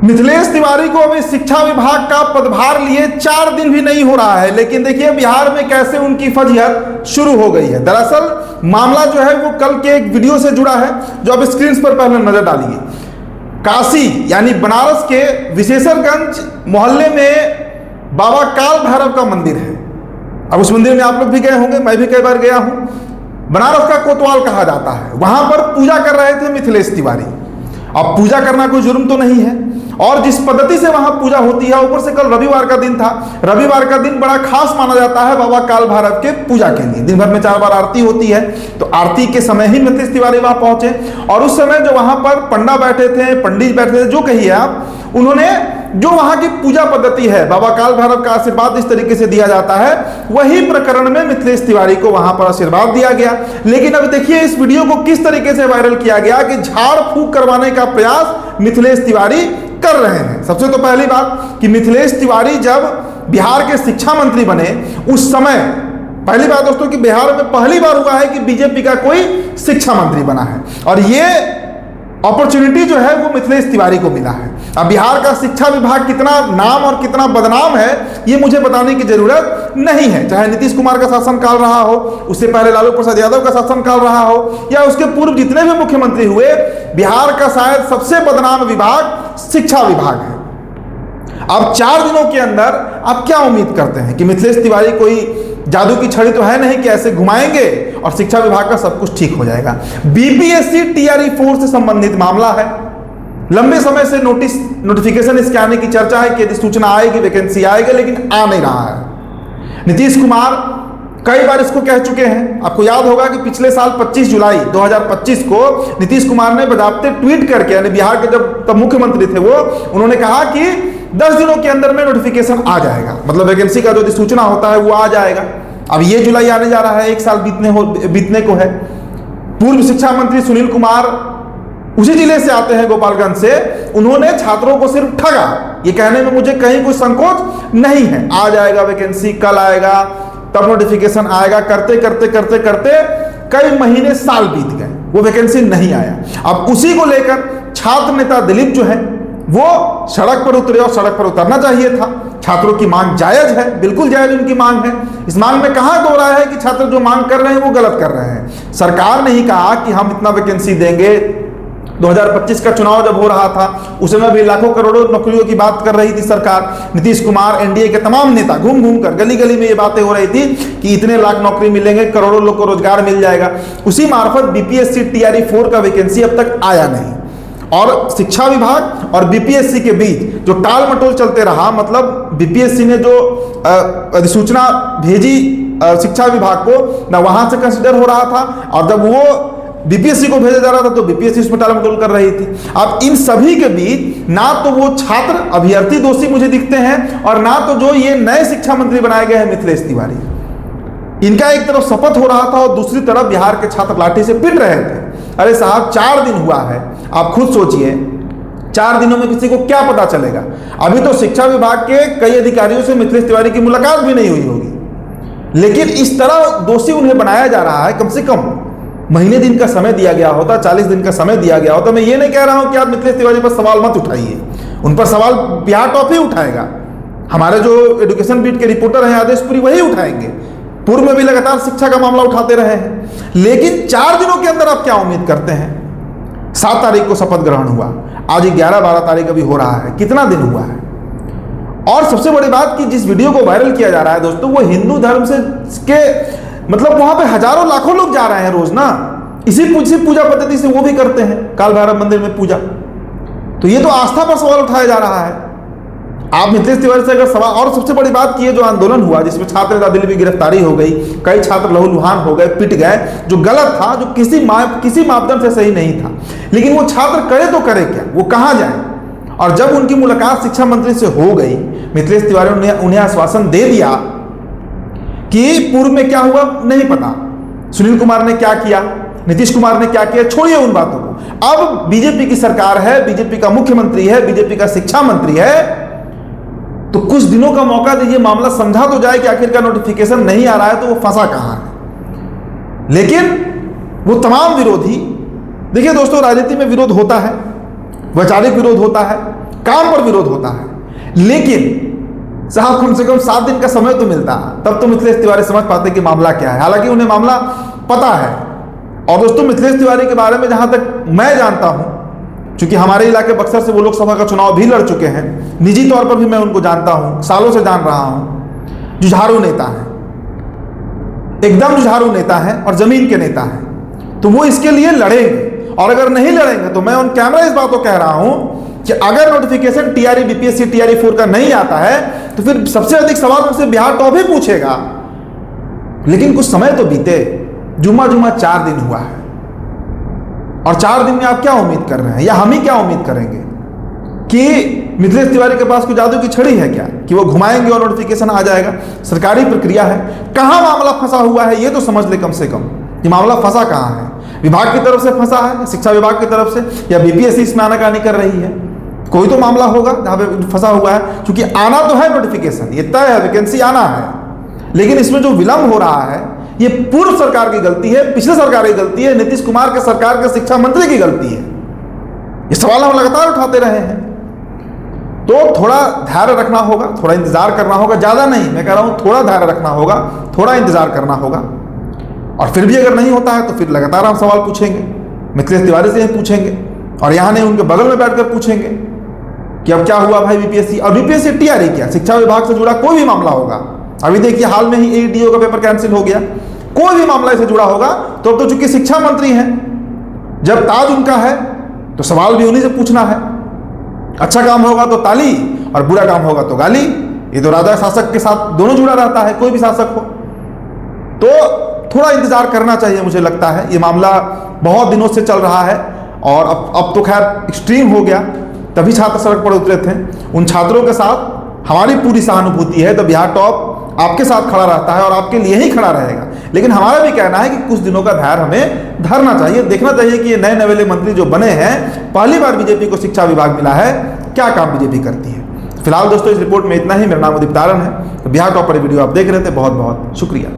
मिथिलेश तिवारी को अभी शिक्षा विभाग का पदभार लिए 4 दिन भी नहीं हो रहा है, लेकिन देखिए बिहार में कैसे उनकी फजीहत शुरू हो गई है। दरअसल मामला जो है वो कल के एक वीडियो से जुड़ा है, जो अब स्क्रीन पर पहले नजर डालिए। काशी यानी बनारस के विशेषरगंज मोहल्ले में बाबा काल भैरव का मंदिर है। अब उस मंदिर में आप लोग भी गए होंगे, मैं भी कई बार गया हूं। बनारस का कोतवाल कहा जाता है। वहां पर पूजा कर रहे थे मिथिलेश तिवारी। अब पूजा करना कोई जुर्म तो नहीं है, और जिस पद्धति से वहां पूजा होती है, ऊपर से कल रविवार का दिन था। रविवार का दिन बड़ा खास माना जाता है बाबा काल भैरव के पूजा के लिए। दिन भर में 4 बार आरती होती है, तो आरती के समय ही मिथिलेश तिवारी वहां पहुंचे, और उस समय जो वहां पर पंडा बैठे थे, पंडित बैठे थे, जो कहिए आप, उन्होंने जो वहां की पूजा पद्धति है, बाबा काल भैरव का आशीर्वाद इस तरीके से दिया जाता है, वही प्रकरण में मिथिलेश तिवारी को वहां पर आशीर्वाद दिया गया। लेकिन अब देखिए इस वीडियो को किस तरीके से वायरल किया गया कि झाड़ फूंक करवाने का प्रयास मिथिलेश तिवारी कर रहे हैं। सबसे तो पहली बात कि मिथिलेश तिवारी जब बिहार के शिक्षा मंत्री बने, उस समय पहली बात दोस्तों कि बिहार में पहली बार हुआ है कि बीजेपी का कोई शिक्षा मंत्री बना है, और ये अपॉर्चुनिटी जो है वो मिथिलेश तिवारी को मिला है। अब बिहार का शिक्षा विभाग कितना नाम और कितना बदनाम है, ये मुझे बताने की जरूरत नहीं है। चाहे नीतीश कुमार का शासनकाल रहा हो, उससे पहले लालू प्रसाद यादव का शासनकाल रहा हो, या उसके पूर्व जितने भी मुख्यमंत्री हुए, बिहार का शायद सबसे बदनाम विभाग शिक्षा विभाग है। अब 4 दिनों के अंदर आप क्या उम्मीद करते हैं कि मिथिलेश तिवारी कोई जादू की छड़ी तो है नहीं कि ऐसे घुमाएंगे और शिक्षा विभाग का सब कुछ ठीक हो जाएगा। बीपीएससी टीआरई 4 से संबंधित मामला है। लंबे समय से नोटिफिकेशन इसके आने की चर्चा है कि यदि सूचना आएगी, वैकेंसी आएगी, लेकिन आ नहीं रहा है। नीतीश कुमार कई बार इसको कह चुके हैं। आपको याद होगा कि पिछले साल 25 जुलाई 2025 को नीतीश कुमार ने बजाबते ट्वीट करके, यानी बिहार के तब मुख्यमंत्री थे वो, उन्होंने कहा कि 10 दिनों के अंदर में नोटिफिकेशन आ जाएगा, मतलब वैकेंसी का जो सूचना होता है वो आ जाएगा। अब ये जुलाई आने जा रहा है, 1 साल बीतने को है। पूर्व शिक्षा मंत्री सुनील कुमार उसी जिले से आते हैं, गोपालगंज से। उन्होंने छात्रों को सिर्फ ठगा, ये कहने में मुझे कहीं कोई संकोच नहीं है। आ जाएगा वैकेंसी, कल आएगा, तब नोटिफिकेशन आएगा, करते करते करते करते कई महीने, साल बीत गए, वो वैकेंसी नहीं आया। अब उसी को लेकर छात्र नेता दिलीप जो है वो सड़क पर उतरे, और सड़क पर उतरना चाहिए था। छात्रों की मांग जायज है, बिल्कुल जायज उनकी मांग है। इस मांग में कहां दो रहा है कि छात्र जो मांग कर रहे हैं वो गलत कर रहे हैं। सरकार ने ही कहा कि हम इतना वैकेंसी देंगे। 2025 का चुनाव जब हो रहा था, उस समय भी लाखों करोड़ों नौकरियों की बात कर रही थी सरकार। नीतीश कुमार, एनडीए के तमाम नेता घूम घूम कर गली गली में ये बातें हो रही थी कि इतने लाख नौकरी मिलेंगे, करोड़ों लोग को रोजगार मिल जाएगा। उसी मार्फत बीपीएससी टीआरई 4 का वैकेंसी अब तक आया नहीं, और शिक्षा विभाग और बीपीएससी के बीच जो टाल मटोल चलते रहा, मतलब बीपीएससी ने जो अधिसूचना भेजी शिक्षा विभाग को, ना वहां से कंसिडर हो रहा था, और जब वो बीपीएससी को भेजा जा रहा था तो बीपीएससी उसमें टाल मटोल कर रही थी। अब इन सभी के बीच ना तो वो छात्र अभ्यर्थी दोषी मुझे दिखते हैं, और ना तो जो ये नए शिक्षा मंत्री बनाए गए हैं मिथिलेश तिवारी। इनका एक तरफ शपथ हो रहा था और दूसरी तरफ बिहार के छात्र लाठी से पिट रहे थे। अरे साहब, 4 दिन हुआ है, आप खुद सोचिए, 4 दिनों में किसी को क्या पता चलेगा। अभी तो शिक्षा विभाग के कई अधिकारियों से मिथिलेश तिवारी की मुलाकात भी नहीं हुई होगी, लेकिन इस तरह दोषी उन्हें बनाया जा रहा है। कम से कम महीने दिन का समय दिया गया होता, 40 दिन का समय दिया गया होता। मैं ये नहीं कह रहा हूं कि आप मिथिलेश तिवारी पर सवाल मत उठाइए, उन पर सवाल बिहार टॉप ही उठाएगा। हमारे जो एजुकेशन बीट के रिपोर्टर हैं आदेशपुरी, वही उठाएंगे। पूर्व में भी लगातार शिक्षा का मामला उठाते रहे हैं, लेकिन 4 दिनों के अंदर आप क्या उम्मीद करते हैं। 7 तारीख को शपथ ग्रहण हुआ, आज 11-12 तारीख अभी हो रहा है, कितना दिन हुआ है। और सबसे बड़ी बात कि जिस वीडियो को वायरल किया जा रहा है दोस्तों, वो हिंदू धर्म से के मतलब वहां पे हजारों लाखों लोग जा रहे हैं रोज ना, इसी पूजा पद्धति से वो भी करते हैं काल भैरव मंदिर में पूजा। तो ये तो आस्था पर सवाल उठाया जा रहा है। आप मिथिलेश तिवारी से अगर सवाल, और सबसे बड़ी बात की, जो आंदोलन हुआ जिसमें छात्र नेता दिल्ली की गिरफ्तारी हो गई, कई छात्र लहूलुहान हो गए, पिट गए, जो गलत था, जो किसी मापदंड से सही नहीं था, लेकिन वो छात्र करे तो करे क्या, वो कहां जाए। और जब उनकी मुलाकात शिक्षा मंत्री से हो गई, मिथिलेश तिवारी ने उन्हें आश्वासन दे दिया कि पूर्व में क्या हुआ नहीं पता, सुनील कुमार ने क्या किया, नीतीश कुमार ने क्या किया, छोड़िए उन बातों को। अब बीजेपी की सरकार है, बीजेपी का मुख्यमंत्री है, बीजेपी का शिक्षा मंत्री है, तो कुछ दिनों का मौका दीजिए, मामला समझा तो जाए कि आखिरकार नोटिफिकेशन नहीं आ रहा है तो वो फंसा कहां है। लेकिन वो तमाम विरोधी, देखिए दोस्तों, राजनीति में विरोध होता है, वैचारिक विरोध होता है, काम पर विरोध होता है। लेकिन साहब कम से कम 7 दिन का समय तो मिलता, तब तो मिथिलेश तिवारी समझ पाते कि मामला क्या है। हालांकि उन्हें मामला पता है। और दोस्तों, मिथिलेश तिवारी के बारे में जहां तक मैं जानता हूं, क्योंकि हमारे इलाके बक्सर से वो लोकसभा का चुनाव भी लड़ चुके हैं, निजी तौर पर भी मैं उनको जानता हूं, सालों से जान रहा हूं। जुझारू नेता है, एकदम जुझारू नेता है और जमीन के नेता है। तो वो इसके लिए लड़ेंगे, और अगर नहीं लड़ेंगे तो मैं उन कैमरा इस बात को कह रहा हूं कि अगर नोटिफिकेशन टीआरई बीपीएससी टीआरई 4 का नहीं आता है तो फिर सबसे अधिक सवाल उनसे बिहार टॉप ही पूछेगा। लेकिन कुछ समय तो बीते, जुम्मा 4 दिन हुआ है, और 4 दिन में आप क्या उम्मीद कर रहे हैं, या हम ही क्या उम्मीद करेंगे कि मिथिलेश तिवारी के पास कोई जादू की छड़ी है क्या कि वो घुमाएंगे और नोटिफिकेशन आ जाएगा? सरकारी प्रक्रिया है, कहां मामला फंसा हुआ है ये तो समझ ले कम से कम। ये मामला फंसा कहां है? विभाग की तरफ से फंसा है, शिक्षा विभाग की तरफ से, या बीपीएससी इसमें आनाकानी कर रही है? कोई तो मामला होगा जहां पे फंसा हुआ है, क्योंकि आना तो है नोटिफिकेशन, ये तय है, वैकेंसी आना है। लेकिन इसमें जो विलंब हो रहा है ये पूर्व सरकार की गलती है, पिछले सरकार की गलती है, नीतीश कुमार के सरकार के शिक्षा मंत्री की गलती है। ये सवाल हम लगातार उठाते रहे हैं। तो थोड़ा धैर्य रखना होगा, थोड़ा इंतजार करना होगा, ज्यादा नहीं, मैं कह रहा हूं थोड़ा धैर्य रखना होगा, थोड़ा इंतजार करना होगा। और फिर भी अगर नहीं होता है तो फिर लगातार हम सवाल पूछेंगे, मिथिलेश तिवारी से ही पूछेंगे, और यहां नहीं उनके बगल में बैठकर पूछेंगे कि अब क्या हुआ भाई बीपीएससी। और बीपीएससी टीआरई क्या, शिक्षा विभाग से जुड़ा कोई भी मामला होगा, अभी देखिए हाल में ही एडीओ का पेपर कैंसिल हो गया, कोई भी मामला इससे जुड़ा होगा तो अब तो चूंकि शिक्षा मंत्री हैं, जब ताज उनका है तो सवाल भी उन्हीं से पूछना है। अच्छा काम होगा तो ताली और बुरा काम होगा तो गाली। ये तो राजा शासक के साथ दोनों जुड़ा रहता है, कोई भी शासक हो। तो थोड़ा इंतजार करना चाहिए, मुझे लगता है। ये मामला बहुत दिनों से चल रहा है और अब तो खैर एक्सट्रीम हो गया, तभी छात्र सड़क पर उतरे थे। उन छात्रों के साथ हमारी पूरी सहानुभूति है। तो बिहार टॉप आपके साथ खड़ा रहता है और आपके लिए ही खड़ा रहेगा। लेकिन हमारा भी कहना है कि कुछ दिनों का धैर्य हमें धरना चाहिए, देखना चाहिए कि ये नए नवेले मंत्री जो बने हैं, पहली बार बीजेपी को शिक्षा विभाग मिला है, क्या काम बीजेपी करती है। फिलहाल दोस्तों इस रिपोर्ट में इतना ही। मेरा नाम उदित तारण है। तो बिहार टॉप पर वीडियो आप देख रहे थे, बहुत बहुत शुक्रिया।